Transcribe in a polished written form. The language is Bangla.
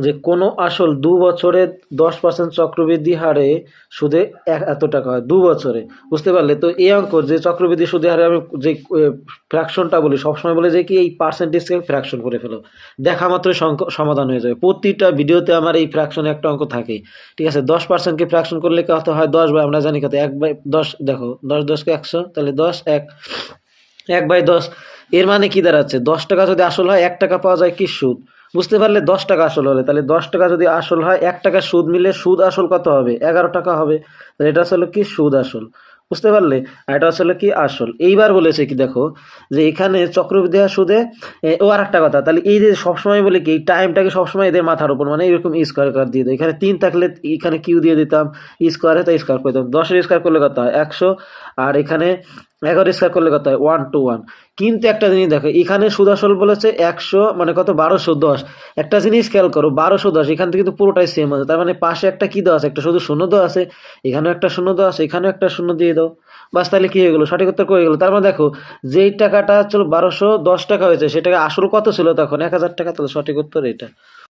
যে কোনো আসল ২ বছরে 10% চক্রবৃদ্ধি হারে সুদে এত টাকা হয় ২ বছরে। বুঝতে পারলে? তো এই অঙ্কর যে চক্রবৃদ্ধি সুদের হারে আমি যে ফ্র্যাকশনটা বলি সবসময় বলে যে কি এই পার্সেন্টেজকে ফ্র্যাকশন করে ফেলো, দেখা মাত্র সমাধান হয়ে যাবে। প্রতিটা ভিডিওতে আমার এই ফ্র্যাকশনে একটা অঙ্ক থাকে। ঠিক আছে, 10%কে ফ্র্যাকশন করলে কত হয়? 10 বাই, আমরা জানি কত, 1/10। দেখো 10 × 10 = 100, তাহলে 10 1/10। এর মানে কি দাঁড়াচ্ছে? 10 টাকা যদি আসল হয় 1 টাকা পাওয়া যায় কি? সুদ। বুঝতে পারলে? 10 টাকা আসল হলে, তাহলে 10 টাকা যদি আসল হয় 1 টাকা সুদ মিলে সুদ আসল কত হবে? 11 টাকা হবে। তাহলে এটা আসলে কি? সুদ আসল। বুঝতে পারলে? আর এটা আসলে কি? আসল। এইবার বলেছে কি দেখো, যে এখানে চক্রবৃদ্ধি হার সুদে ও আর একটা কথা, তাহলে এই যে সবসময় বলে কি এই টাইমটাকে সবসময় এদের মাথার উপর মানে এরকম স্কোয়ার কার দিয়ে দেয়। এখানে 3 থাকলে এখানে কিউ দিয়ে দিতাম, স্কোয়ারে তো স্কোয়ার করে দিতাম। 10-এর স্কোয়ার করলে কত হয়? 100। আর এখানে 11 স্কোয়ার করলে কত হয়? 1 to 1। কিন্তু একটা জিনিস দেখো, এখানে সুদ আসল বলেছে 100, মানে কত? 1210। একটা জিনিস খেয়াল করো, 1210 এখান থেকে কিন্তু পুরোটাই সেম আছে, তার মানে পাশে একটা কি দেওয়া আছে? একটা শুধু শূন্য দেওয়া আছে। এখানেও একটা শূন্য দেওয়া আছে, এখানেও একটা শূন্য দিয়ে দাও। বাস, তাহলে কি হয়ে গেলো? সঠিক উত্তর হয়ে গেল। তার মানে দেখো, যেই টাকাটা চলো 1210 টাকা হয়েছে সেটাকে আসল কত ছিল তখন? 1000 টাকা। তাহলে সঠিক উত্তর এটা।